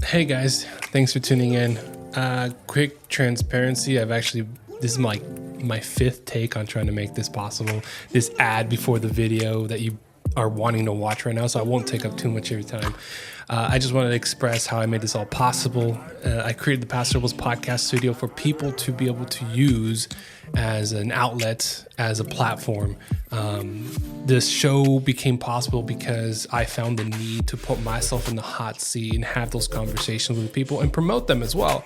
Hey guys, thanks for tuning in. Quick transparency. This is my fifth take on trying to make this possible. This ad before the video that you are wanting to watch right now, so I won't take up too much of your time. I just wanted to express how I made this all possible. I created the Paso Robles podcast studio for people to be able to use as an outlet, as a platform. This show became possible because I found the need to put myself in the hot seat and have those conversations with people and promote them as well.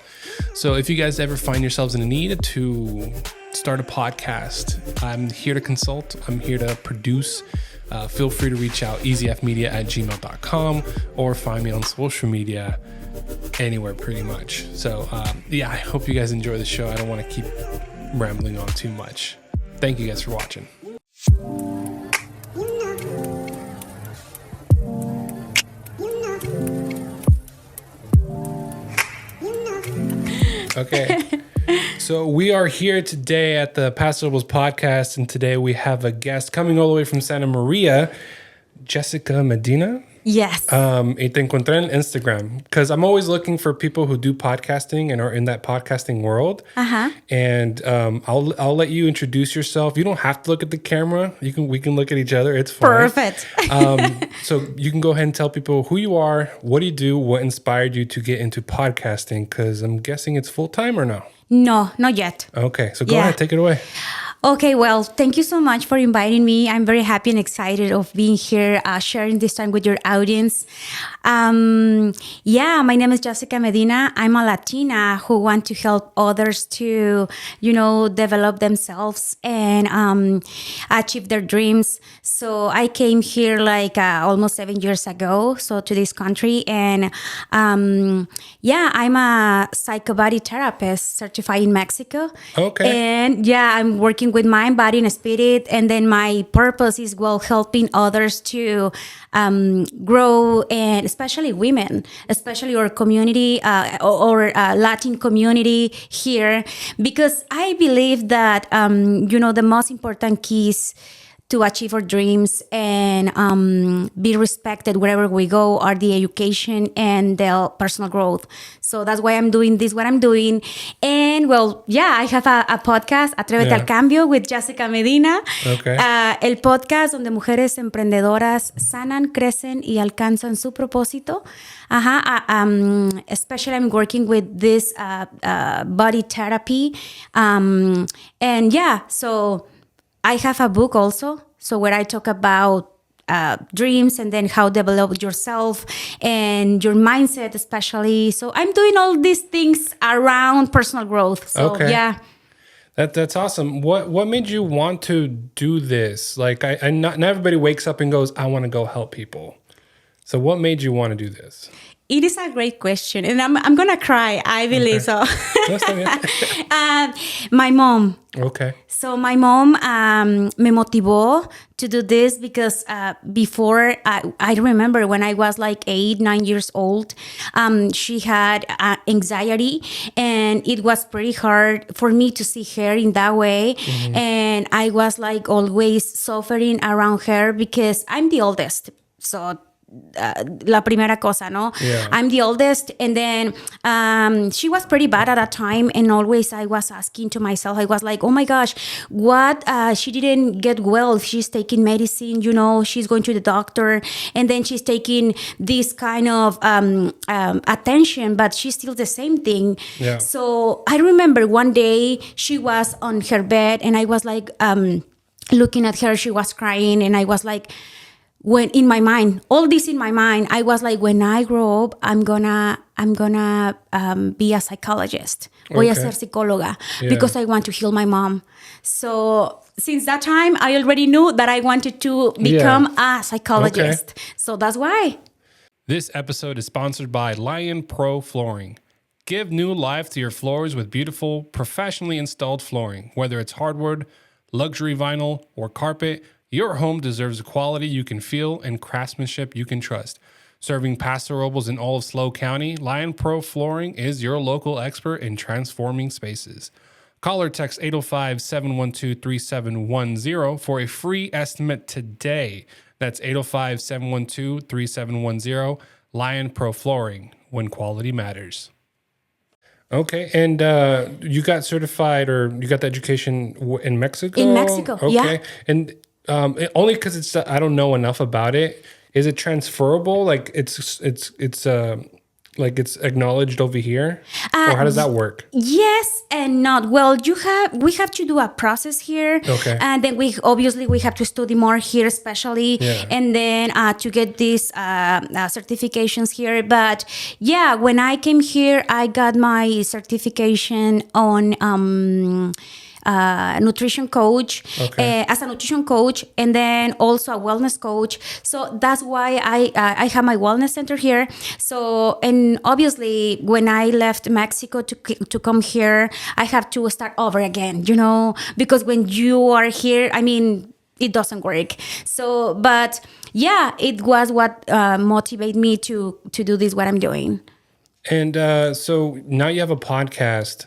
So if you guys ever find yourselves in a need to start a podcast, I'm here to consult. I'm here to produce. Feel free to reach out, easyfmedia@gmail.com, or find me on social media anywhere pretty much. So I hope you guys enjoy the show. I don't want to keep rambling on too much. Thank you guys for watching. Okay. So we are here today at the Paso Robles podcast, and today we have a guest coming all the way from Santa Maria, Jessica Medina. Yes. Y te encontré en Instagram because I'm always looking for people who do podcasting and are in that podcasting world. Uh-huh. And I'll let you introduce yourself. You don't have to look at the camera. We can look at each other. It's fine. Perfect. So you can go ahead and tell people who you are, what do you do, what inspired you to get into podcasting? Because I'm guessing it's full time or no? No, not yet. Okay, so go ahead, take it away. Okay, well, thank you so much for inviting me. I'm very happy and excited of being here, sharing this time with your audience. My name is Jessica Medina. I'm a Latina who want to help others to, develop themselves and achieve their dreams. So I came here almost 7 years ago, so to this country. And I'm a psychobody therapist certified in Mexico. Okay. And I'm working with mind, body, and spirit. And then my purpose is, helping others to grow, and especially women, especially our community or Latin community here, because I believe that, the most important keys to achieve our dreams and be respected wherever we go are the education and the personal growth. So that's why I'm doing what I'm doing. And I have a podcast, Atrévete al Cambio, with Jessica Medina. Okay. El podcast donde mujeres emprendedoras sanan, crecen y alcanzan su propósito. Especially I'm working with this body therapy. So I have a book also, so where I talk about dreams and then how develop yourself and your mindset, especially. So I'm doing all these things around personal growth. So That's awesome. What made you want to do this? Like, not everybody wakes up and goes, I want to go help people. So what made you want to do this? It is a great question, and I'm gonna cry. I believe so. My mom. Okay. So my mom me motivó to do this because before I remember when I was 8-9 years old, she had anxiety, and it was pretty hard for me to see her in that way. Mm-hmm. And I was always suffering around her because I'm the oldest. So la primera cosa, no? Yeah. I'm the oldest, and then she was pretty bad at that time, and always I was asking to myself, I was like, oh my gosh, what? She didn't get well. She's taking medicine, she's going to the doctor, and then she's taking this kind of attention, but she's still the same thing. Yeah. So I remember one day she was on her bed, and I was looking at her, she was crying, and I was when in my mind, all this in my mind, I was when I grow up, I'm gonna be a psychologist. Voy a ser psicóloga because I want to heal my mom. So since that time, I already knew that I wanted to become a psychologist. Okay. So that's why. This episode is sponsored by Lion Pro Flooring. Give new life to your floors with beautiful, professionally installed flooring. Whether it's hardwood, luxury vinyl, or carpet, your home deserves a quality you can feel and craftsmanship you can trust. Serving Paso Robles in all of SLO County, Lion Pro Flooring is your local expert in transforming spaces. Call or text 805-712-3710 for a free estimate today. That's 805-712-3710. Lion Pro Flooring, when quality matters. Okay, and you got certified or you got the education in Mexico? In Mexico, okay. yeah. And only because it's I don't know enough about it. Is it transferable? Like it's acknowledged over here, or how does that work? Yes and not. Well, we have to do a process here, Okay. and then we have to study more here, especially, Yeah. and then to get these certifications here. But yeah, when I came here, I got my certification on nutrition coach, Okay. as a nutrition coach, and then also a wellness coach. So that's why I have my wellness center here. So, and obviously when I left Mexico to come here, I have to start over again, because when you are here, I mean, it doesn't work. So, but yeah, it was what motivated me to do this, what I'm doing. And so now you have a podcast.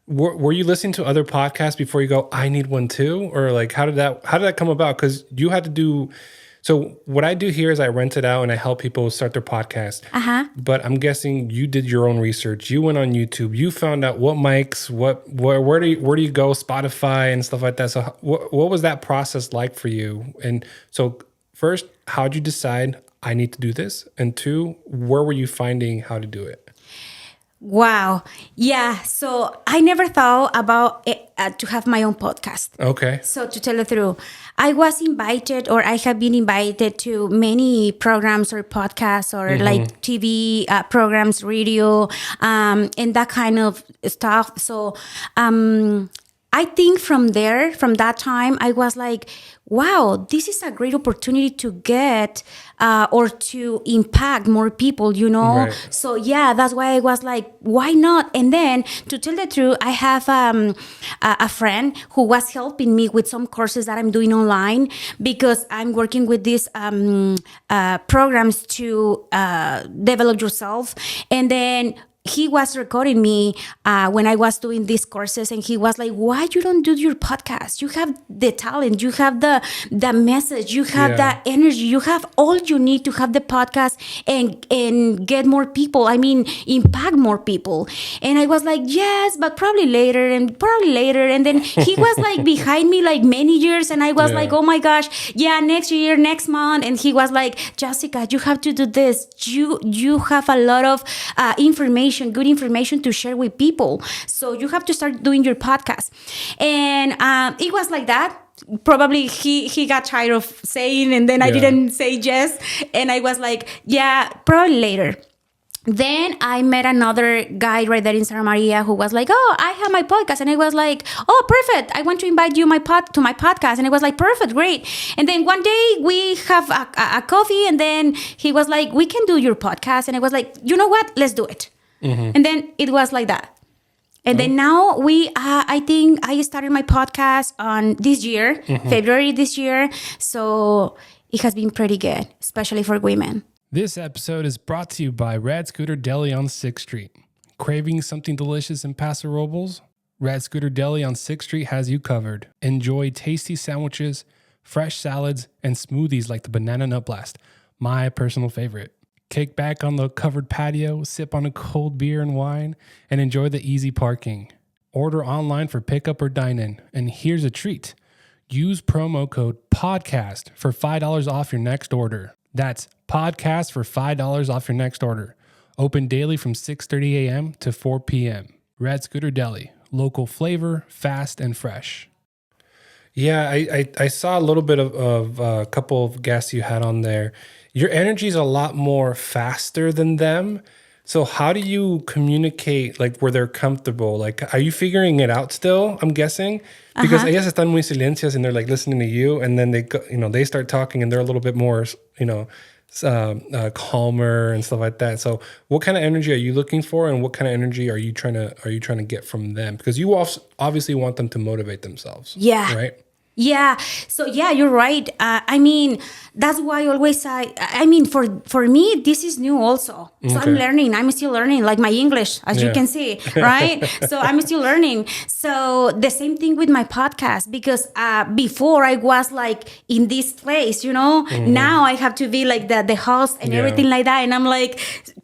Were you listening to other podcasts before you go, I need one too? Or like, how did that come about? Because you had to do, so what I do here is I rent it out and I help people start their podcast. But I'm guessing you did your own research. You went on YouTube. You found out what mics, where do you go, Spotify and stuff like that. So what was that process like for you? And so first, how'd you decide I need to do this? And two, where were you finding how to do it? Wow. Yeah. So I never thought about it, to have my own podcast. Okay. So to tell the truth, I was invited, or I have been invited to many programs or podcasts or like TV programs, radio, and that kind of stuff. So I think from that time, I was like, wow, this is a great opportunity to get or to impact more people, Right. So yeah, that's why I was like, why not? And then to tell the truth, I have a friend who was helping me with some courses that I'm doing online, because I'm working with these programs to develop yourself. And then he was recording me when I was doing these courses, and he was like, why you don't do your podcast? You have the talent, you have the message, you have the energy, you have all you need to have the podcast and get more people, impact more people. And I was like, yes, but probably later. And then he was like behind me like many years, and I was like, oh my gosh, next year, next month. And he was like, Jessica, you have to do this. You have a lot of good information to share with people. So you have to start doing your podcast. And it was like that. Probably he got tired of saying, and then I didn't say yes. And I was like, yeah, probably later. Then I met another guy right there in Santa Maria who was like, oh, I have my podcast. And I was like, oh, perfect. I want to invite you to my podcast. And I was like, perfect, great. And then one day we have a coffee, and then he was like, we can do your podcast. And I was like, you know what? Let's do it. And then it was like that. And then now I think I started my podcast on this year, February this year. So it has been pretty good, especially for women. This episode is brought to you by Red Scooter Deli on 6th Street. Craving something delicious in Paso Robles? Red Scooter Deli on 6th Street has you covered. Enjoy tasty sandwiches, fresh salads, and smoothies like the Banana Nut Blast, my personal favorite. Kick back on the covered patio, sip on a cold beer and wine, and enjoy the easy parking. Order online for pickup or dine-in. And here's a treat. Use promo code PODCAST for $5 off your next order. That's PODCAST for $5 off your next order. Open daily from 6:30 a.m. to 4 p.m. Red Scooter Deli. Local flavor, fast and fresh. Yeah, I saw a little bit of a couple of guests you had on there. Your energy is a lot more faster than them. So how do you communicate like where they're comfortable? Like, are you figuring it out still? I'm guessing because ellas están muy silencias and they're like listening to you, and then they start talking and they're a little bit more calmer and stuff like that. So what kind of energy are you looking for, and what kind of energy are you trying to get from them? Because you obviously want them to motivate themselves. Yeah. Right. Yeah. So yeah, you're right. I mean, that's why always I mean, for me, this is new also. So I'm Okay. learning. I'm still learning, like my English, as you Yeah. can see, right? So I'm still learning. So the same thing with my podcast, because before I was like in this place, now I have to be like the host and Yeah. everything like that, and I'm like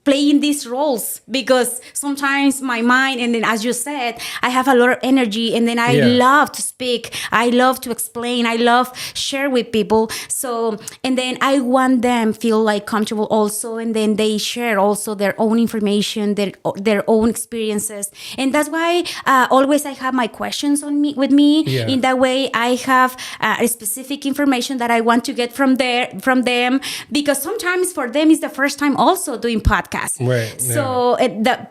playing these roles because sometimes my mind, and then as you said, I have a lot of energy, and then I Yeah. love to speak, I love to explain, I love share with people. So, and then I want them feel like comfortable also, and then they share also their own information, their own experiences. And that's why always I have my questions on me with me. Yeah. In that way I have a specific information that I want to get from them, because sometimes for them it's the first time also doing podcasts. Right, So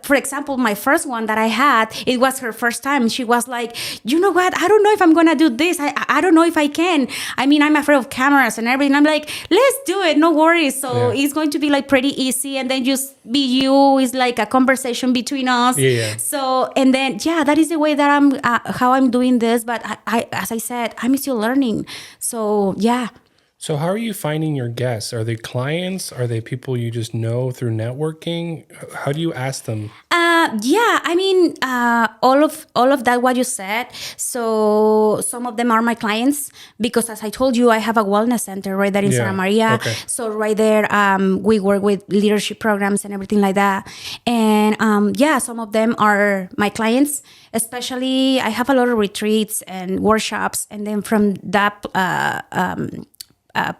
for example, my first one that I had, it was her first time. She was like, you know what? I don't know if I'm gonna do this. I don't know if I can. I mean, I'm afraid of cameras and everything. I'm like, let's do it. No worries. So Yeah. it's going to be like pretty easy, and then just be you. It's like a conversation between us. Yeah. So, and then that is the way that I'm how I'm doing this. But I as I said, I'm still learning. So yeah. So how are you finding your guests? Are they clients? Are they people you just know through networking? How do you ask them? Yeah, I mean, all of that what you said. So some of them are my clients, because as I told you, I have a wellness center right there in Yeah, Santa Maria. okay. So right there, we work with leadership programs and everything like that. And some of them are my clients. Especially, I have a lot of retreats and workshops, and then from that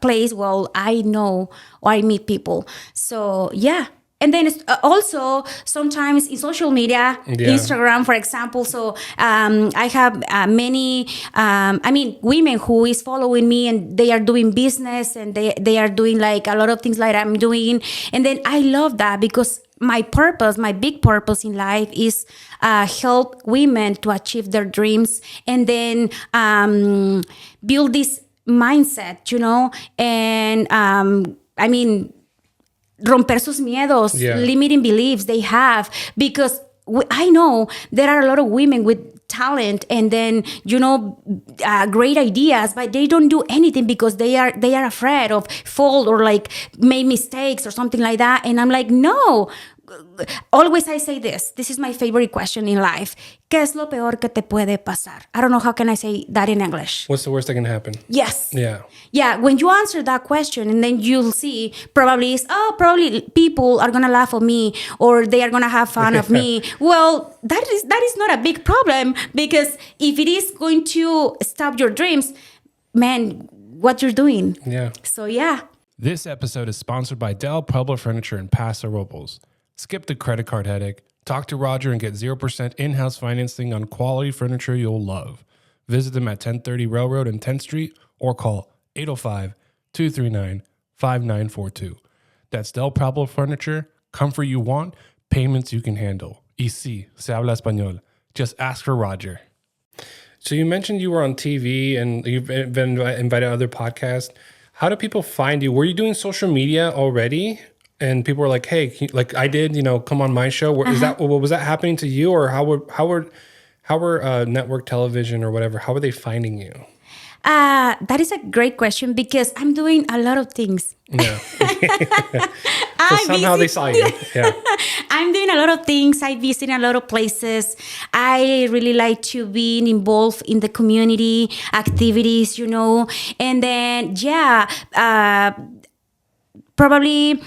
place, well, I know or I meet people. So yeah. And then also sometimes in social media, Yeah. Instagram, for example. So I have many, women who is following me, and they are doing business, and they are doing like a lot of things like I'm doing. And then I love that, because my big purpose in life is help women to achieve their dreams, and then build this mindset, and romper sus miedos, Yeah. limiting beliefs they have, because I know there are a lot of women with talent, and then great ideas, but they don't do anything because they are afraid of fall or like make mistakes or something like that. And I'm like, no. Always I say this is my favorite question in life. ¿Qué es lo peor que te puede pasar? I don't know how can I say that in English. What's the worst that can happen? Yes. Yeah. When you answer that question, and then you'll see probably people are gonna laugh at me, or they are gonna have fun of me. Well, that is not a big problem, because if it is going to stop your dreams, man, what you're doing. Yeah. So yeah. This episode is sponsored by Del Pueblo Furniture in Paso Robles. Skip the credit card headache. Talk to Roger and get 0% in-house financing on quality furniture you'll love. Visit them at 1030 Railroad and 10th Street, or call 805-239-5942. That's Del Pueblo Furniture. Comfort you want, payments you can handle. Y sí, se habla español. Just ask for Roger. So you mentioned you were on TV and you've been invited to other podcasts. How do people find you? Were you doing social media already? And people were like, "Hey, like I did, come on my show." Was that happening to you, or how were network television or whatever? How were they finding you? That is a great question, because I'm doing a lot of things. Yeah. So somehow they saw you. Yeah. I'm doing a lot of things. I visit a lot of places. I really like to be involved in the community activities, and then probably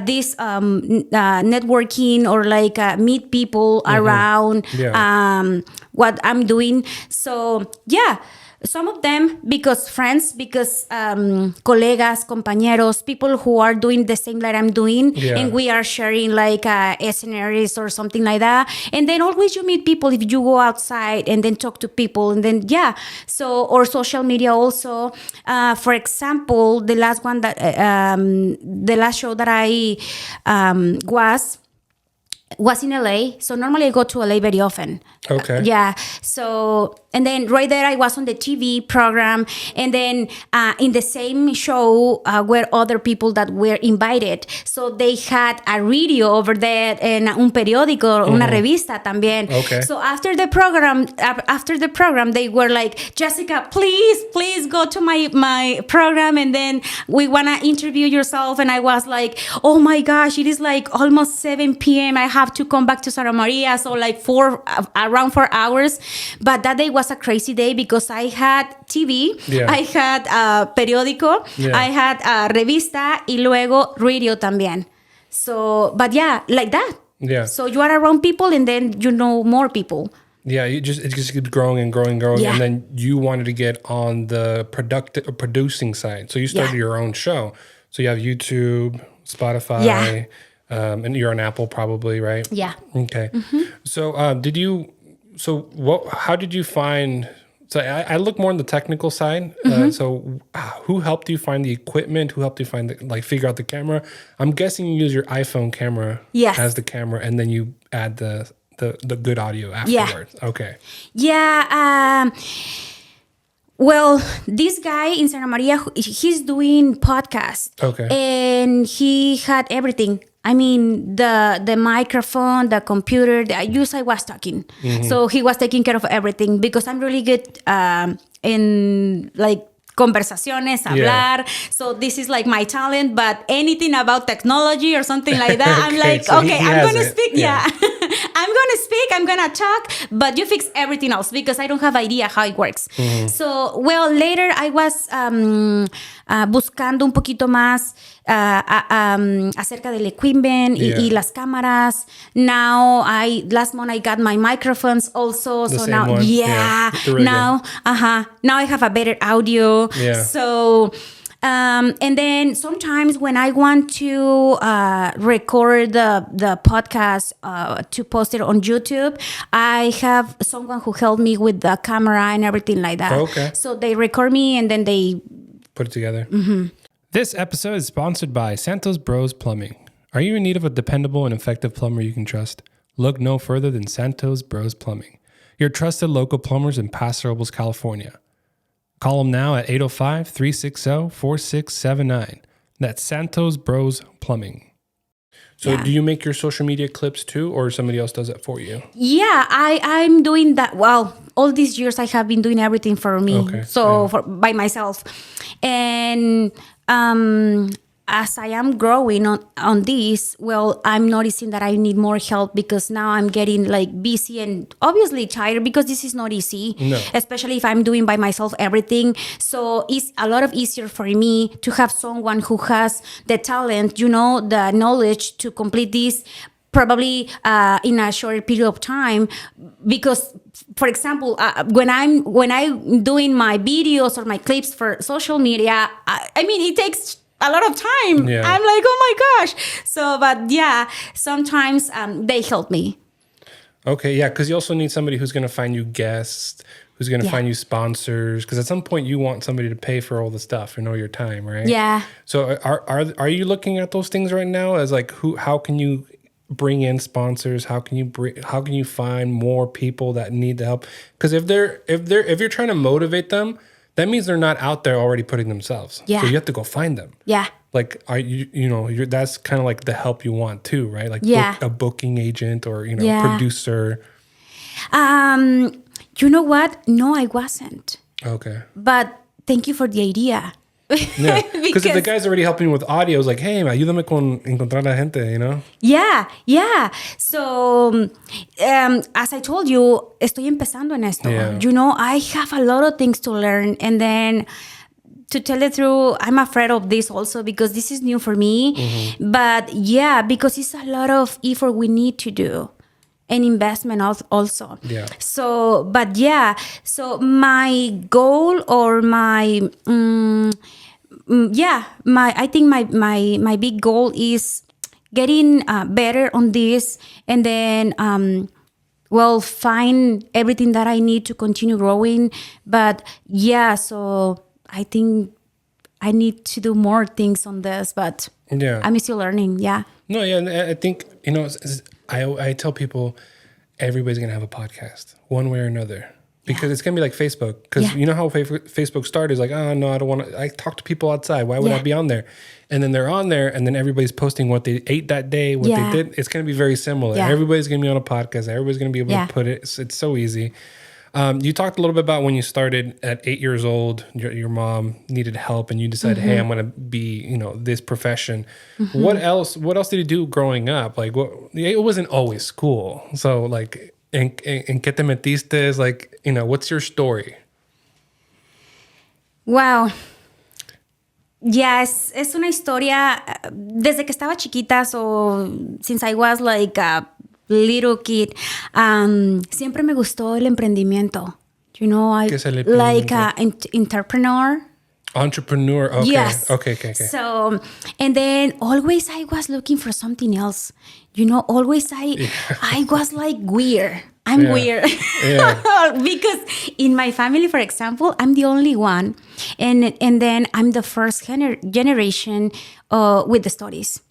this networking, or like meet people around what I'm doing. So yeah, some of them because friends, because colegas, compañeros, people who are doing the same like I'm doing, and we are sharing like scenarios or something like that. And then always you meet people if you go outside and then talk to people, and then so, or social media also. For example, the last one that the last show that I was, was in LA. So normally I go to LA very often. Okay. Yeah. So, and then right there I was on the TV program. And then in the same show were other people that were invited. So they had a radio over there and un periódico, una revista también. Okay. So after the program, they were like, Jessica, please go to my program. And then we want to interview yourself. And I was like, oh my gosh, it is like almost 7 p.m. I have to come back to Santa Maria. So like around 4 hours. But that day was a crazy day because I had TV, I had periódico, I had revista y luego radio también. So, but yeah, like that. Yeah. So you are around people and then you know more people. Yeah, it just keeps growing and growing, Yeah. and then you wanted to get on the producing side. So you started your own show. So you have YouTube, Spotify, and you're on Apple probably, right? Yeah. Okay. So how did you find? So I look more on the technical side. So who helped you find the equipment? Who helped you find figure out the camera? I'm guessing you use your iPhone camera as the camera, and then you add the good audio afterwards. Yeah. Okay. Yeah. Well, this guy in Santa Maria, he's doing podcasts. Okay. And he had everything. I mean, the microphone, the computer, I was talking. So he was taking care of everything because I'm really good in like conversaciones, hablar. So this is like my talent, but anything about technology or something like that, I'm like, so okay, I'm going to speak. Yeah. I'm going to speak, I'm going to talk, but you fix everything else because I don't have idea how it works. So, well, later I was buscando un poquito más acerca del equipment y las cámaras. Now, last month I got my microphones also. The so same now, one. now I have a better audio. Yeah. So, and then sometimes when I want to record the podcast to post it on YouTube, I have someone who helped me with the camera and everything like that. Okay. So they record me and then they put it together. This episode is sponsored by Santos Bros Plumbing. Are you in need of a dependable and effective plumber you can trust? Look no further than Santos Bros Plumbing, your trusted local plumbers in Paso Robles, California. Call them now at 805-360-4679. That's Santos Bros Plumbing. So do you make your social media clips too, or somebody else does it for you? Yeah, I'm doing that. Well, all these years I have been doing everything for me. Okay. So by myself. And as I am growing on this, well, I'm noticing that I need more help because now I'm getting like busy and obviously tired because this is not easy, especially if I'm doing by myself everything. So it's a lot of easier for me to have someone who has the talent, the knowledge to complete this probably in a short period of time. Because, for example, when I'm doing my videos or my clips for social media, I mean, it takes a lot of time. Yeah. I'm like, oh my gosh. So, but yeah, sometimes they help me. Okay, yeah, because you also need somebody who's going to find you guests, who's going to find you sponsors, because at some point you want somebody to pay for all the stuff and all your time, right? Yeah. So are you looking at those things right now as like how can you bring in sponsors? How can you find more people that need the help? Because if you're trying to motivate them, that means they're not out there already putting themselves. Yeah. So you have to go find them. Yeah. Like, are you're that's kind of like the help you want too, right? Like a booking agent or, producer. You know what? No, I wasn't. Okay. But thank you for the idea. Yeah, because if the guy's already helping with audio, it's like, hey, ayúdame con encontrar la gente, Yeah. So, as I told you, estoy empezando en esto. Yeah. I have a lot of things to learn. And then, to tell the truth, I'm afraid of this also because this is new for me. But yeah, because it's a lot of effort we need to do. And investment also. Yeah. So, but yeah. So my goal or my I think my big goal is getting better on this, and then find everything that I need to continue growing. But yeah, so I think I need to do more things on this, but I'm still learning. Yeah. No, yeah, and I think I tell people everybody's going to have a podcast one way or another. Because it's going to be like Facebook. Because you know how Facebook started is like, oh, no, I don't want to. I talk to people outside. Why would I be on there? And then they're on there, and then everybody's posting what they ate that day, what they did. It's going to be very similar. Yeah. Everybody's going to be on a podcast. Everybody's going to be able to put it. It's so easy. You talked a little bit about when you started at 8 years old, your mom needed help, and you decided, hey, I'm going to be, this profession. What else did you do growing up? Like, it wasn't always school. So, like... ¿En qué te metiste? Like, what's your story? Wow. Yes, es una historia desde que estaba chiquita, so since I was like a little kid, siempre me gustó el emprendimiento. ¿Qué es el emprendimiento? Like entrepreneur. Entrepreneur, okay. Yes. Okay. So, and then always I was looking for something else. Always I was like weird. I'm weird. Yeah. Because in my family, for example, I'm the only one. And then I'm the first generation with the studies.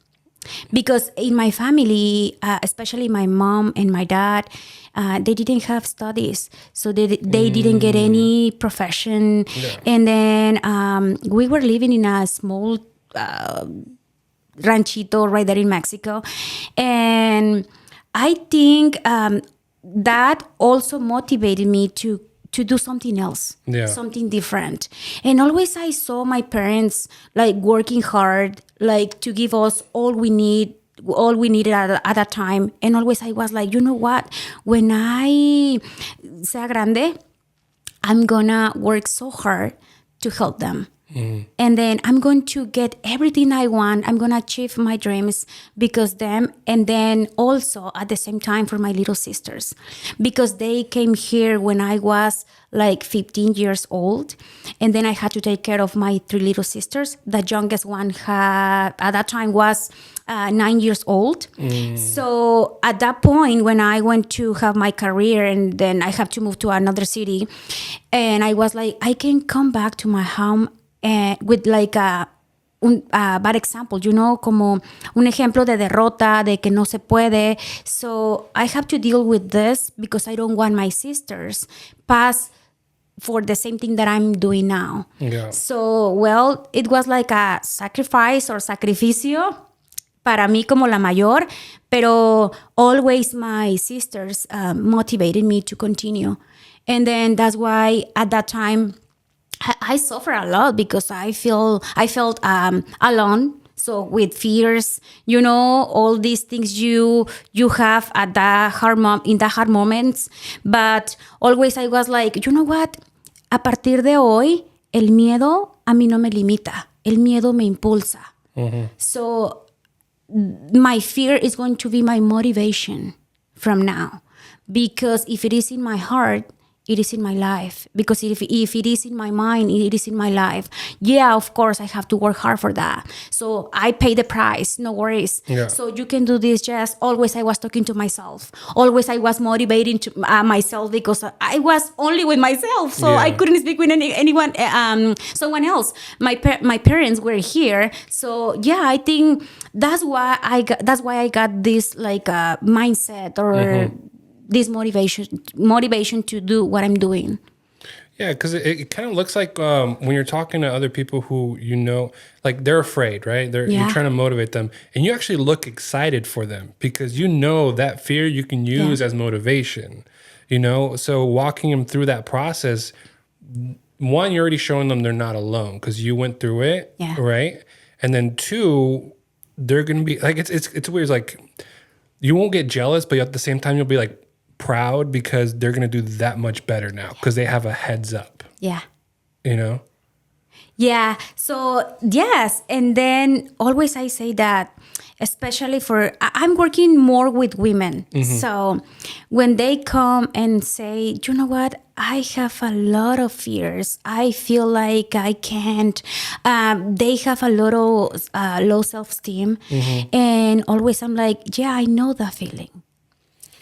Because in my family, especially my mom and my dad, they didn't have studies. So they didn't get any profession. Yeah. And then we were living in a small ranchito right there in Mexico. And I think that also motivated me to do something else, something different. And always I saw my parents like working hard, like to give us all we needed at that time. And always I was like, you know what? When I sea grande, I'm gonna work so hard to help them. And then I'm going to get everything I want. I'm going to achieve my dreams because them, and then also at the same time for my little sisters, because they came here when I was like 15 years old. And then I had to take care of my 3 little sisters. The youngest one at that time was 9 years old. So at that point, when I went to have my career and then I have to move to another city, and I was like, I can come back to my home with like a bad example, como un ejemplo de derrota, de que no se puede. So I have to deal with this because I don't want my sisters pass for the same thing that I'm doing now. Yeah. So, well, it was like a sacrifice or sacrificio para mí como la mayor, pero always my sisters motivated me to continue. And then that's why at that time, I suffer a lot because I felt alone. So with fears, all these things you have at in the hard moments. But always I was like, you know what? A partir de hoy, el miedo a mí no me limita. El miedo me impulsa. Mm-hmm. So my fear is going to be my motivation from now. Because if it is in my heart, it is in my life. Because if it is in my mind, it is in my life. Yeah, of course, I have to work hard for that. So I pay the price, no worries. Yeah. So you can do this. Just always I was talking to myself. Always I was motivating to myself because I was only with myself. So I couldn't speak with anyone, someone else. My parents were here. So yeah, I think that's why I got this like mindset or this motivation to do what I'm doing. Yeah, because it kind of looks like when you're talking to other people who like they're afraid, right? You're trying to motivate them, and you actually look excited for them because that fear you can use as motivation. So walking them through that process, one, you're already showing them they're not alone because you went through it, right? And then 2, they're gonna be like it's weird. It's like you won't get jealous, but at the same time you'll be like proud because they're going to do that much better now because they have a heads up. Yeah. Yeah. So, yes. And then always I say that, especially I'm working more with women. Mm-hmm. So when they come and say, you know what, I have a lot of fears. I feel like I can't. They have a lot of low self-esteem. Mm-hmm. And always I'm like, yeah, I know that feeling.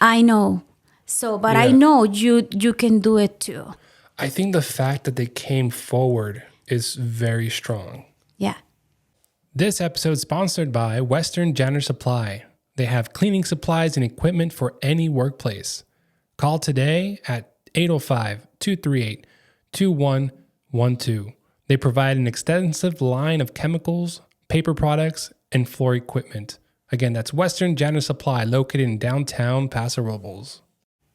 I know. So, but I know you can do it too. I think the fact that they came forward is very strong. Yeah. This episode is sponsored by Western Janitor Supply. They have cleaning supplies and equipment for any workplace. Call today at 805-238-2112. They provide an extensive line of chemicals, paper products, and floor equipment. Again, that's Western Janitor Supply, located in downtown Paso Robles.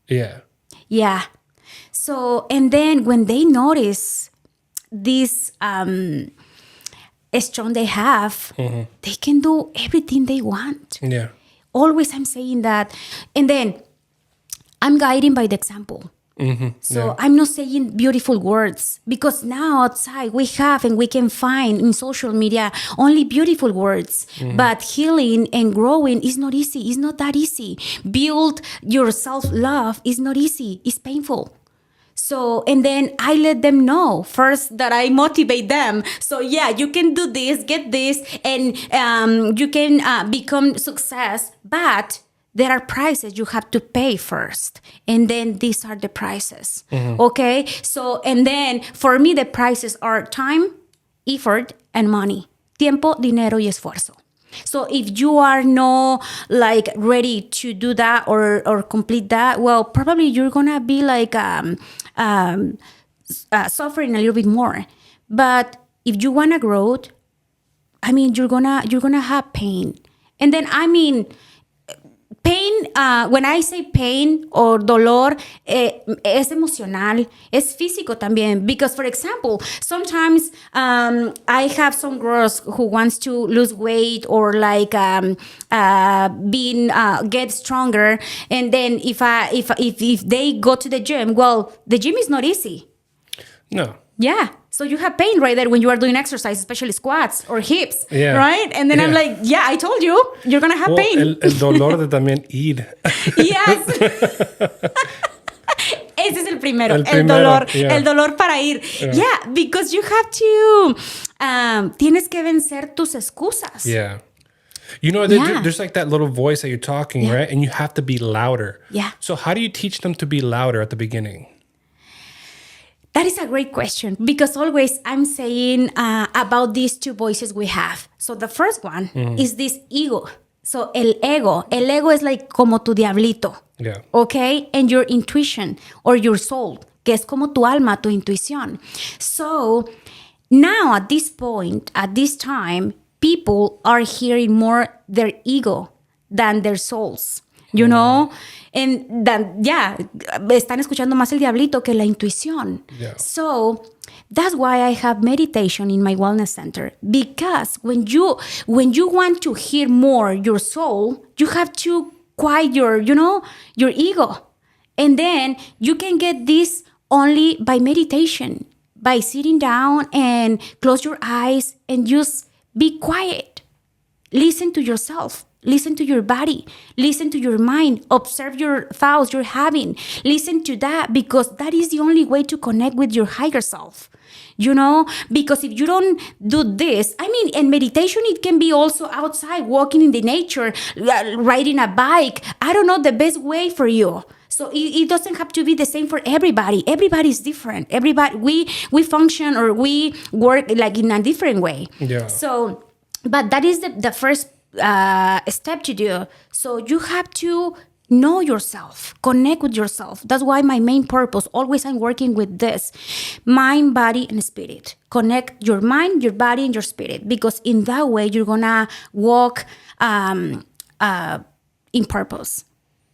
Yeah. Yeah. So, and then when they notice this strong they have, they can do everything they want. Yeah. Always I'm saying that. And then I'm guiding by the example. So I'm not saying beautiful words, because now outside we have and we can find in social media only beautiful words. But healing and growing is not easy. It's not that easy. Build your self-love is not easy. It's painful. So, and then I let them know first that I motivate them. So yeah, you can do this, get this, and you can become success. But there are prices you have to pay first. And then these are the prices. Okay? So, and then for me, the prices are time, effort, and money. Tiempo, dinero, y esfuerzo. So if you are not like ready to do that or complete that, well, probably you're gonna be like suffering a little bit more. But if you wanna grow, I mean, you're gonna have pain. And then pain, when I say pain or dolor, es emocional, es físico también. Because, for example, sometimes I have some girls who wants to lose weight or like get stronger. And then if they go to the gym, well, the gym is not easy. No. Yeah. So you have pain right there when you are doing exercise, especially squats or hips, right? And then I'm like, yeah, I told you, you're going to have pain. El dolor de también ir. Yes. Ese es el primero, el dolor, el dolor para ir. Yeah, because you have to, tienes que vencer tus excusas. Yeah. You know, there's like that little voice that you're talking, right? And you have to be louder. Yeah. So how do you teach them to be louder at the beginning? That is a great question, because always I'm saying about these two voices we have. So the first one is this ego. So el ego es like como tu diablito. Yeah. Okay? And your intuition or your soul, que es como tu alma, tu intuición. So now at this point, at this time, people are hearing more their ego than their souls. You know? And then, están escuchando más el diablito que la intuición. Yeah. So that's why I have meditation in my wellness center. Because when you want to hear more your soul, you have to quiet your ego. And then you can get this only by meditation, by sitting down and close your eyes and just be quiet. Listen to yourself. Listen to your body. Listen to your mind. Observe your thoughts you're having. Listen to that, because that is the only way to connect with your higher self. You know, because if you don't do this, and meditation, it can be also outside, walking in the nature, riding a bike. I don't know the best way for you. So it doesn't have to be the same for everybody. Everybody is different. Everybody, we function or we work like in a different way. Yeah. So, but that is the first step to do. So you have to know yourself, connect with yourself. That's why my main purpose, always I'm working with this, mind, body, and spirit. Connect your mind, your body, and your spirit, because in that way you're gonna walk in purpose.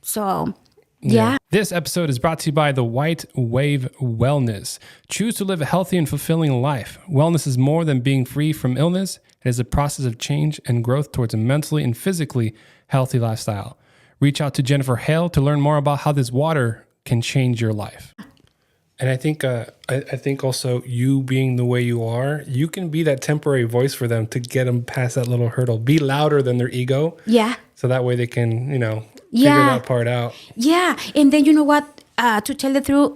So yeah. This episode is brought to you by the White Wave Wellness. Choose to live a healthy and fulfilling life. Wellness is more than being free from illness. It is a process of change and growth towards a mentally and physically healthy lifestyle. Reach out to Jennifer Hale to learn more about how this water can change your life. And I think also you being the way you are, you can be that temporary voice for them to get them past that little hurdle. Be louder than their ego. Yeah. So that way they can, figure that part out. Yeah. And then you know what? To tell the truth,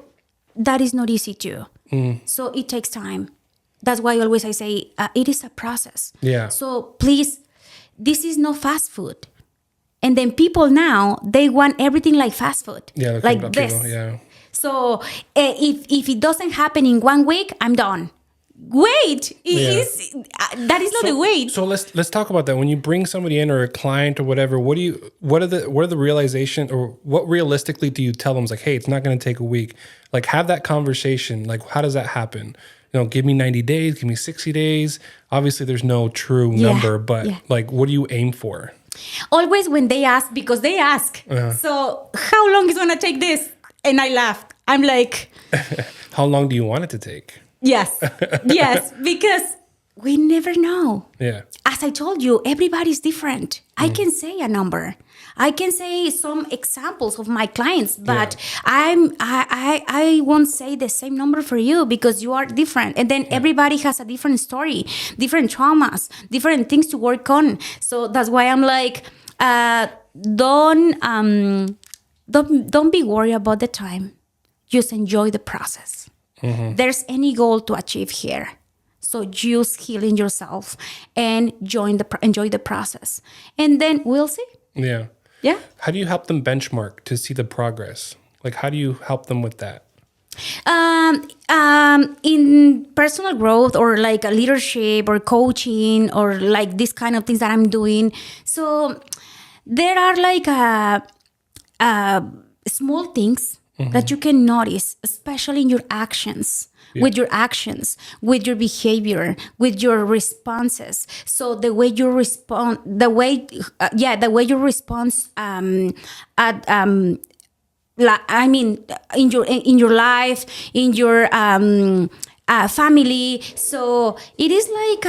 that is not easy too. So it takes time. That's why always I say it is a process. Yeah. So please, this is not fast food. And then people now, they want everything like fast food. Yeah, like this. People, yeah. So if it doesn't happen in 1 week, I'm done. weight. That is not the weight. So let's talk about that. When you bring somebody in or a client or whatever, what are the realization, or what realistically do you tell them? It's like, hey, it's not going to take a week. Like, have that conversation. Like, how does that happen? Give me 90 days, give me 60 days. Obviously, there's no true number, but like, what do you aim for? Always when they ask, because they ask, so how long is going to take this? And I laughed. I'm like, how long do you want it to take? Yes, because we never know. Yeah. As I told you, everybody's different. I can say a number. I can say some examples of my clients, but I won't say the same number for you because you are different. And then everybody has a different story, different traumas, different things to work on. So that's why I'm like, don't be worried about the time. Just enjoy the process. There's any goal to achieve here. So just healing yourself and enjoy the process. And then we'll see. Yeah. Yeah. How do you help them benchmark to see the progress? Like, how do you help them with that? In personal growth or like a leadership or coaching or like this kind of things that I'm doing. So there are like small things that you can notice, especially in your actions. With your actions, with your behavior, with your responses. So the way you respond, the way you respond in your life, in your family. So it is like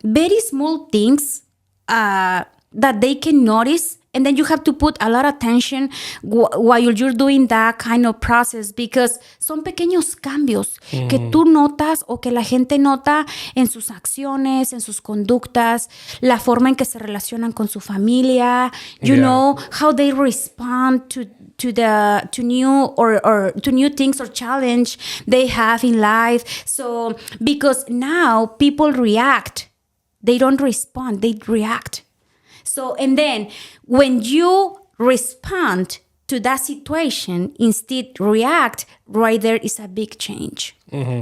very small things that they can notice. And then you have to put a lot of attention while you're doing that kind of process, because son pequeños cambios que tú notas o que la gente nota en sus acciones, en sus conductas, la forma en que se relacionan con su familia, you know, how they respond to new things or challenge they have in life. So because now people react, they don't respond, they react. So, and then when you respond to that situation, instead react, right there is a big change.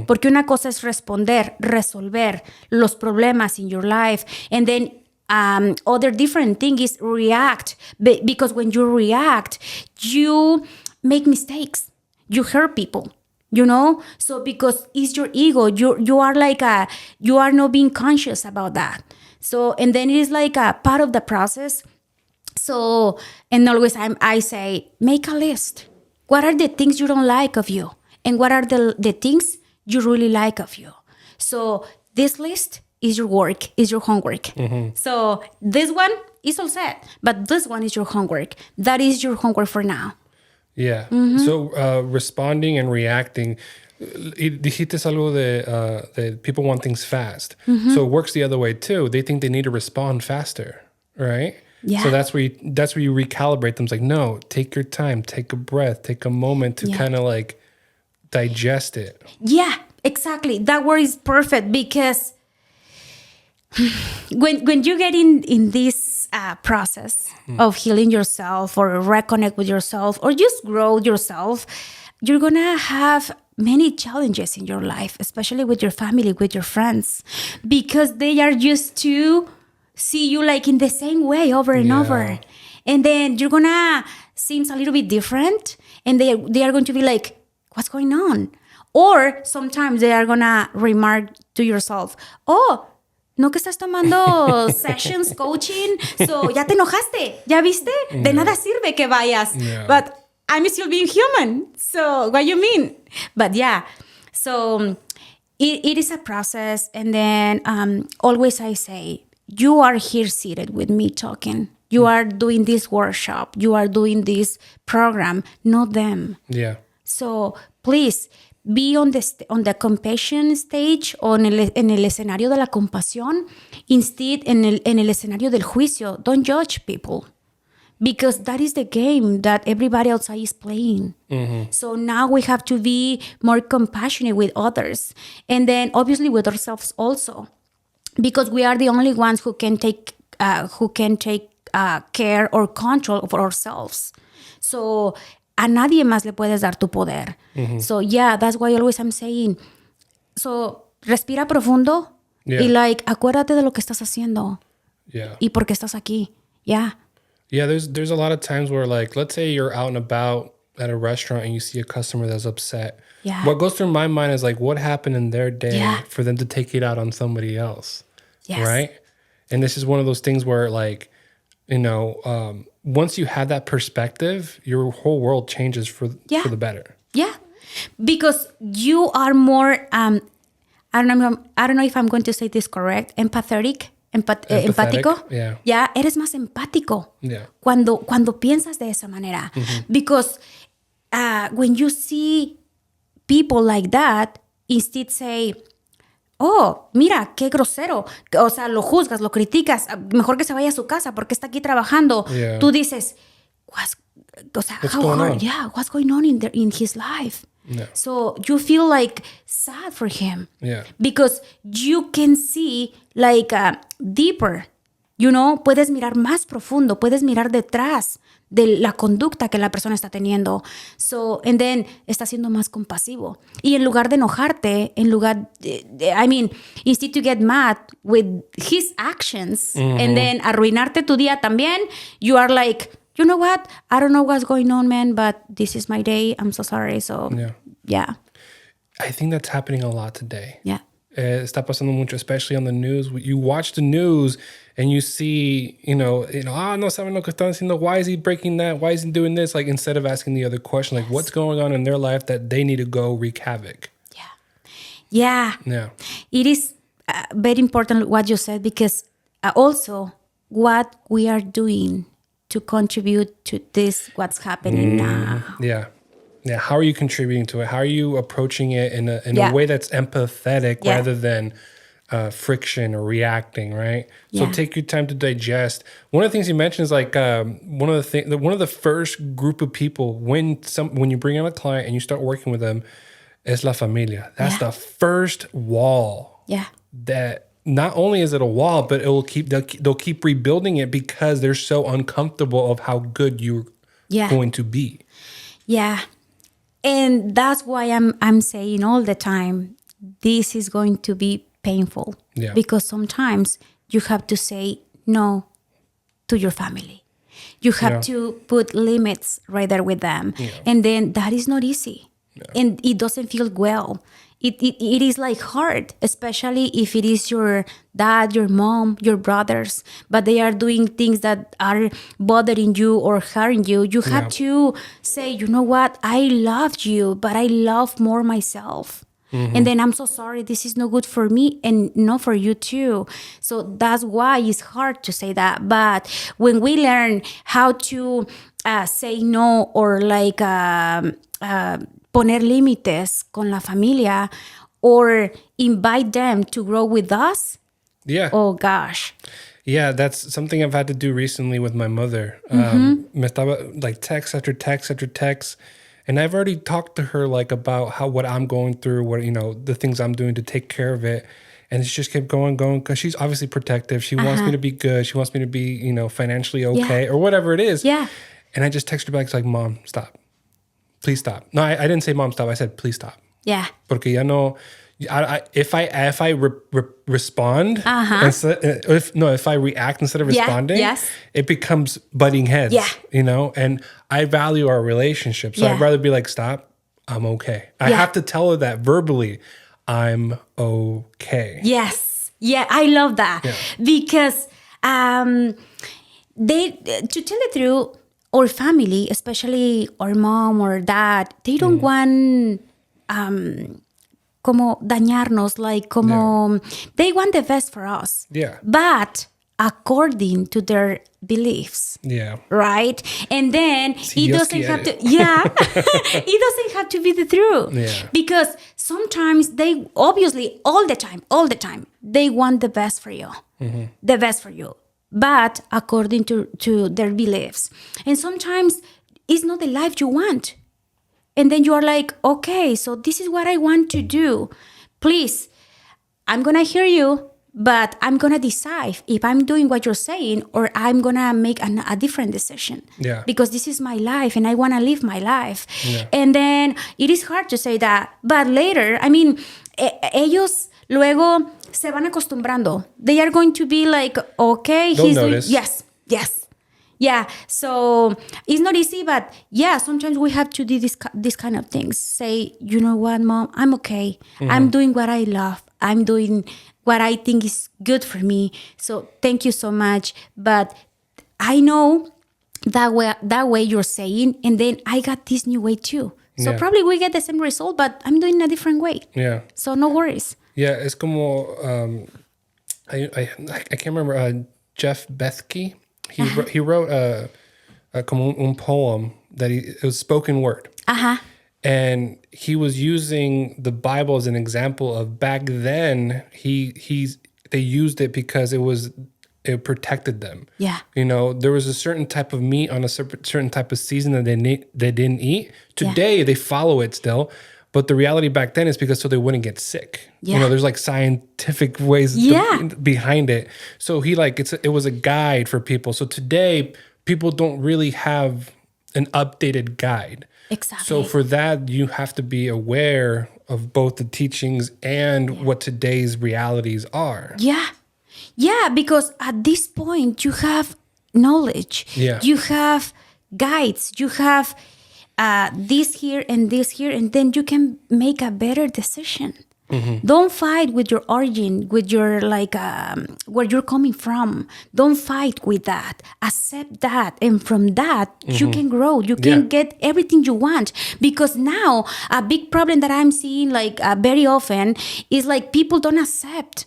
Porque una cosa es resolver los problemas in your life. And then other different thing is react. Because when you react, you make mistakes. You hurt people. You know, so because it's your ego, you are like you are not being conscious about that. So, and then it is like a part of the process. So, and always I say, make a list. What are the things you don't like of you? And what are the things you really like of you? So this list is your work, is your homework. So this one is all set, but this one is your homework. That is your homework for now. Yeah. So responding and reacting, dijiste algo de people want things fast. So it works the other way too. They think they need to respond faster, right? Yeah. So that's where you recalibrate them. It's like, no, take your time, take a breath, take a moment to kind of like digest it. Yeah, exactly. That word is perfect, because when you get in this process of healing yourself or reconnect with yourself or just grow yourself, you're gonna have many challenges in your life, especially with your family, with your friends, because they are used to see you like in the same way over and over. And then you're gonna seem a little bit different, and they are going to be like, what's going on? Or sometimes they are gonna remark to yourself, oh, no que estás tomando sessions, coaching, so ya te enojaste, ya viste, de nada sirve que vayas. But I'm still being human, so what you mean? But yeah, so it is a process. And then always I say, you are here seated with me talking. You are doing this workshop. You are doing this program, not them. Yeah. So please be on the compassion stage, en el escenario de la compasión, instead en el escenario del juicio. Don't judge people, because that is the game that everybody outside is playing. So now we have to be more compassionate with others, and then obviously with ourselves also, because we are the only ones who can take care or control of ourselves. So a nadie más le puedes dar tu poder. So yeah, that's why always I'm saying, so respira profundo y like, acuérdate de lo que estás haciendo y por qué estás aquí. Yeah. Yeah, there's a lot of times where, like, let's say you're out and about at a restaurant and you see a customer that's upset. Yeah. What goes through my mind is like, what happened in their day Yeah. for them to take it out on somebody else? Yes. Right? And this is one of those things where, like, you know, once you have that perspective, your whole world changes for the better. Yeah. Because you are more, I don't know if I'm going to say this correct, empático. Yeah. Ya, eres más empático Yeah. cuando piensas de esa manera. Because when you see people like that, instead say, oh, mira, qué grosero. O sea, lo juzgas, lo criticas. Mejor que se vaya a su casa porque está aquí trabajando. Yeah. Tú dices, what's going on? Yeah, what's going on in his life? Yeah. So you feel like sad for him. Yeah. Because you can see like deeper, you know, puedes mirar más profundo, puedes mirar detrás de la conducta que la persona está teniendo. So, and then está siendo más compasivo. Y en lugar de enojarte, instead to get mad with his actions and then arruinarte tu día también, you are like, you know what? I don't know what's going on, man, but this is my day. I'm so sorry. So, yeah. I think that's happening a lot today. Yeah. Está pasando mucho, especially on the news. You watch the news and you see, no saben lo que están haciendo. Why is he breaking that? Why is he doing this? Like, instead of asking the other question, like, what's going on in their life that they need to go wreak havoc? Yeah. It is very important what you said, because also what we are doing to contribute to this, what's happening now. Yeah. How are you contributing to it? How are you approaching it in a way that's empathetic rather than friction or reacting, right? So take your time to digest. One of the things you mentioned is like one of the first group of people when you bring on a client and you start working with them is la familia. That's the first wall. Yeah. That not only is it a wall, but they'll keep rebuilding it because they're so uncomfortable of how good you're going to be. Yeah. And that's why I'm saying all the time, this is going to be painful. Yeah. Because sometimes you have to say no to your family. You have to put limits right there with them. Yeah. And then that is not easy. Yeah. And it doesn't feel well. It is like hard, especially if it is your dad, your mom, your brothers, but they are doing things that are bothering you or hurting you. You have to say, you know what? I loved you, but I love more myself. And then I'm so sorry, this is no good for me and not for you too. So that's why it's hard to say that. But when we learn how to say no or like poner límites con la familia or invite them to grow with us. Yeah. Oh gosh. Yeah, that's something I've had to do recently with my mother. Me estaba like text after text after text. And I've already talked to her like about what I'm going through, the things I'm doing to take care of it. And she just kept going, because she's obviously protective. She wants me to be good. She wants me to be, financially okay or whatever it is. Yeah. And I just texted her back, it's like, Mom, stop. Please stop. No, I didn't say, Mom, stop. I said, please stop. Yeah. Porque ya no, if I respond, if I react instead of responding, it becomes butting heads, and I value our relationship. So I'd rather be like, stop, I'm okay. I have to tell her that verbally, I'm okay. Yes. Yeah, I love that. Yeah. Because to tell the truth, our family, especially our mom or dad, they don't want como dañarnos, like como they want the best for us. Yeah. But according to their beliefs. Yeah. Right? And then it doesn't have to it doesn't have to be the truth. Yeah. Because sometimes they obviously all the time they want the best for you. The best for you. But according to their beliefs. And sometimes it's not the life you want. And then you are like, okay, so this is what I want to do. Please, I'm going to hear you, but I'm going to decide if I'm doing what you're saying or I'm going to make a different decision. Yeah. Because this is my life and I want to live my life. Yeah. And then it is hard to say that. But later, ellos luego se van acostumbrando. They are going to be like, okay, They'll he's notice. doing, yes. Yeah, so it's not easy, but yeah, sometimes we have to do this kind of things. Say, you know what, Mom, I'm okay. I'm doing what I love. I'm doing what I think is good for me. So thank you so much. But I know that way you're saying, and then I got this new way too. So Yeah. probably we get the same result, but I'm doing a different way. Yeah. So no worries. Yeah, es como I can't remember Jeff Bethke. He wrote a como un poem that it was spoken word. Uh-huh. And he was using the Bible as an example of back then they used it because it protected them. Yeah. You know, there was a certain type of meat on a certain type of season that they didn't eat. Today they follow it still, but the reality back then is because so they wouldn't get sick. Yeah. You know, there's like scientific ways behind it. So it was a guide for people. So today people don't really have an updated guide. Exactly. So for that, you have to be aware of both the teachings and what today's realities are. Yeah. Yeah, because at this point you have knowledge. Yeah. You have guides. You have this here, and then you can make a better decision. Mm-hmm. Don't fight with your origin, with your where you're coming from. Don't fight with that. Accept that, and from that you can grow. You can get everything you want. Because now a big problem that I'm seeing very often is like people don't accept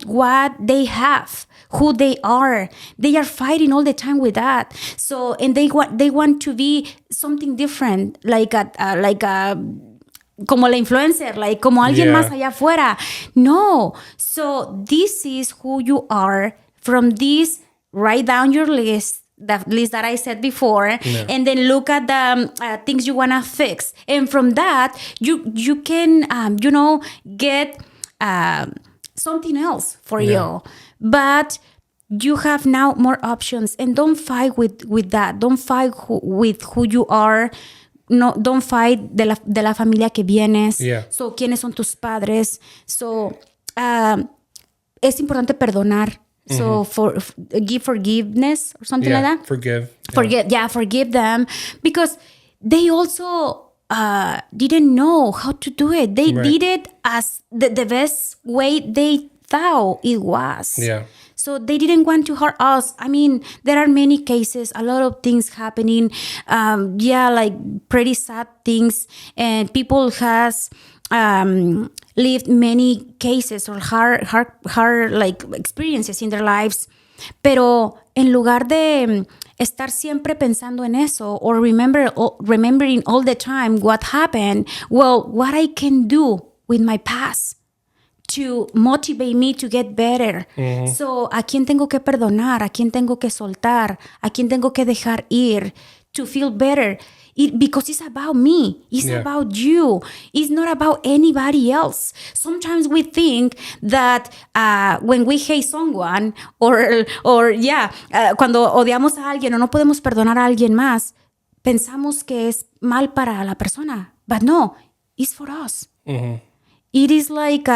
what they have, who they are. They are fighting all the time with that. So, and they want to be something different, como la influencer, like como alguien más allá afuera. No. So this is who you are. From this, write down your list, the list that I said before, and then look at the things you want to fix. And from that, you can, get something else for you. But you have now more options, and don't fight with that. Don't fight with who you are. No, don't fight de la familia que vienes. Yeah. So, ¿quiénes son tus padres? So, es importante perdonar. So, give forgiveness or something like that. Forgive them, because they also didn't know how to do it. They did it as the best way they thought it was. Yeah. So they didn't want to hurt us. I mean, there are many cases, a lot of things happening. Like pretty sad things. And people has lived many cases or hard like experiences in their lives. Pero en lugar de estar siempre pensando en eso or remembering all the time what happened, well, what I can do with my past to motivate me to get better. Mm-hmm. So, ¿a quién tengo que perdonar? ¿A quién tengo que soltar? ¿A quién tengo que dejar ir to feel better? Because it's about me. It's about you. It's not about anybody else. Sometimes we think that when we hate someone or cuando odiamos a alguien o no podemos perdonar a alguien más, pensamos que es mal para la persona. But no, it's for us. Mm-hmm. It is like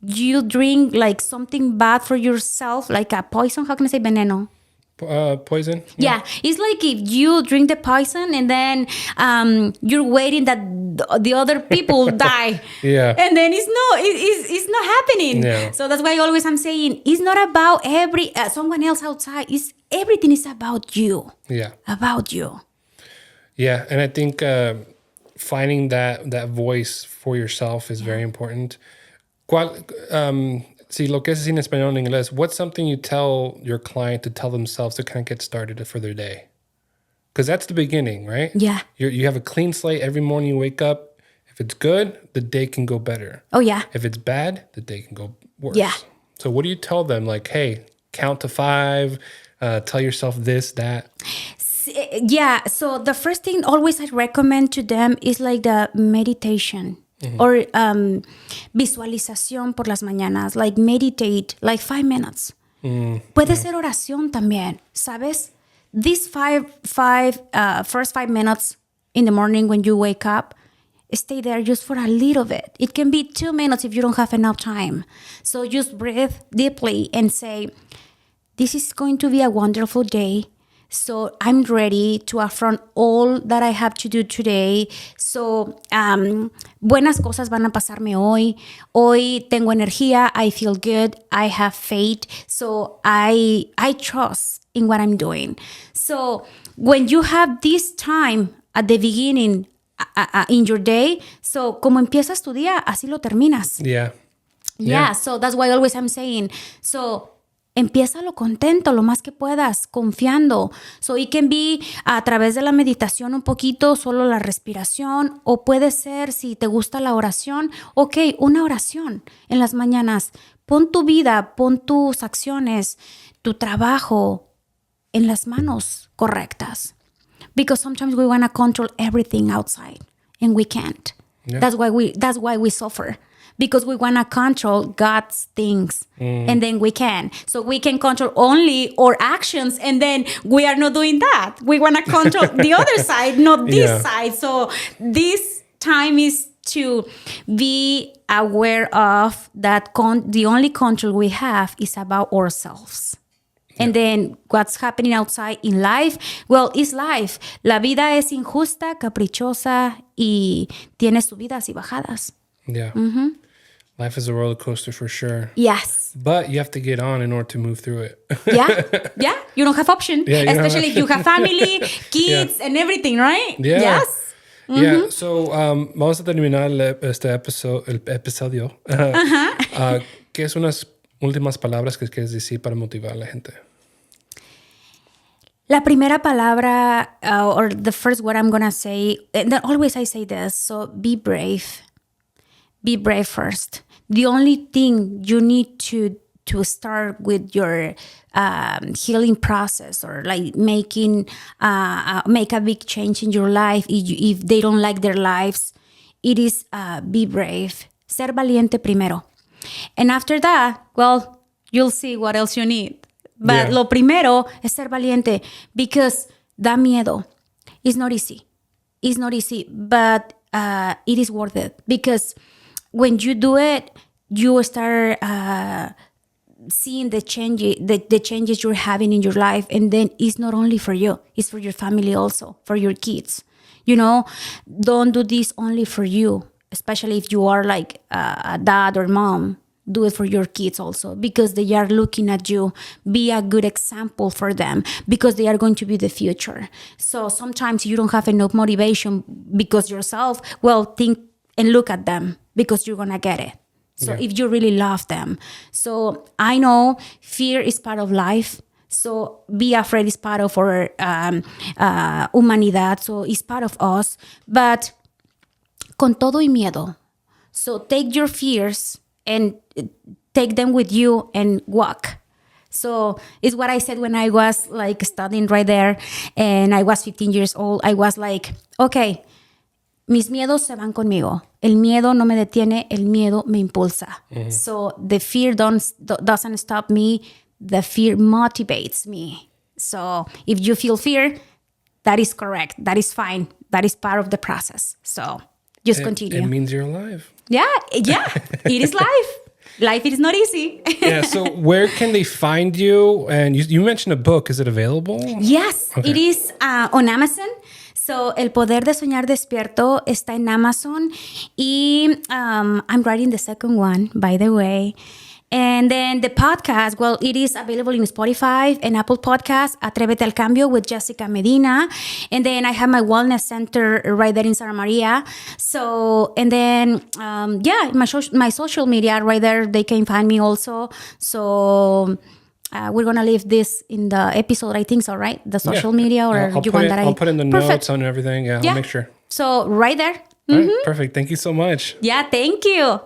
you drink like something bad for yourself, like a poison. How can I say veneno? Poison? Yeah. It's like if you drink the poison and then you're waiting that the other people die. Yeah. And then it's not happening. Yeah. So that's why always I'm saying it's not about someone else outside. Everything is about you. Yeah. About you. Yeah. And I think finding that voice for yourself is very important. Si lo que es en español en inglés, what's something you tell your client to tell themselves to kind of get started for their day? Because that's the beginning, right? Yeah. You have a clean slate every morning you wake up. If it's good, the day can go better. Oh, yeah. If it's bad, the day can go worse. Yeah. So what do you tell them? Like, hey, count to 5, tell yourself this, that. Yeah. So the first thing always I recommend to them is like the meditation. Mm-hmm. Or visualización por las mañanas, like meditate, like 5 minutes. Puede ser oración también, ¿sabes? These first 5 minutes in the morning when you wake up, stay there just for a little bit. It can be 2 minutes if you don't have enough time. So just breathe deeply and say, this is going to be a wonderful day. So I'm ready to affront all that I have to do today. So buenas cosas van a pasarme hoy. Hoy tengo energía. I feel good. I have faith. So I trust in what I'm doing. So when you have this time at the beginning in your day, so como empiezas tu día, así lo terminas. Yeah. So that's why always I'm saying, so empiézalo contento lo más que puedas, confiando. So it can be a través de la meditación un poquito, solo la respiración, o puede ser, si te gusta la oración, ok, una oración en las mañanas. Pon tu vida, pon tus acciones, tu trabajo en las manos correctas. Because sometimes we want to control everything outside and we can't. Yeah. That's why we suffer. Because we want to control God's things and then we can. So we can control only our actions and then we are not doing that. We want to control the other side, not this side. So this time is to be aware of that the only control we have is about ourselves. And then what's happening outside in life, well, it's life. La vida es injusta, caprichosa y tiene subidas y bajadas. Yeah. Life is a roller coaster for sure. Yes. But you have to get on in order to move through it. Yeah. You don't have option. Especially if you have family, kids, and everything, right? Yeah. Yes. Yeah. So, vamos a terminar el episodio. ¿Qué es unas últimas palabras que quieres decir para motivar a la gente? La primera palabra, or the first word I'm going to say, and then always I say this, so be brave. Be brave first. The only thing you need to start with your healing process or like make a big change in your life if they don't like their lives, it is be brave. Ser valiente primero. And after that, well, you'll see what else you need. But lo primero es ser valiente because da miedo. It's not easy. It's not easy, but it is worth it because when you do it, you start seeing the changes you're having in your life. And then it's not only for you, it's for your family also, for your kids. You know, don't do this only for you, especially if you are like a dad or mom. Do it for your kids also because they are looking at you. Be a good example for them because they are going to be the future. So sometimes you don't have enough motivation because yourself, well, think and look at them because you're going to get it. So if you really love them. So I know fear is part of life. So be afraid is part of our humanidad. So it's part of us. But con todo y miedo. So take your fears and take them with you and walk. So it's what I said when I was like studying right there and I was 15 years old. I was like, okay, mis miedos se van conmigo. El miedo no me detiene, el miedo me impulsa. So the fear doesn't stop me. The fear motivates me. So if you feel fear, that is correct. That is fine. That is part of the process. So just continue. It means you're alive. Yeah, it is life. Life is not easy. So where can they find you? And you mentioned a book. Is it available? Yes, it is on Amazon. So, El Poder de Soñar Despierto está en Amazon. Y I'm writing the second one, by the way. And then the podcast, well, it is available in Spotify and Apple Podcasts, Atrévete al Cambio with Jessica Medina. And then I have my wellness center right there in Santa Maria. So, and then, my social media right there, they can find me also. So, we're going to leave this in the episode, I think so, right? The social media or I'll put in the notes on everything. I'll make sure. So, right there. All right, perfect. Thank you so much. Yeah, thank you.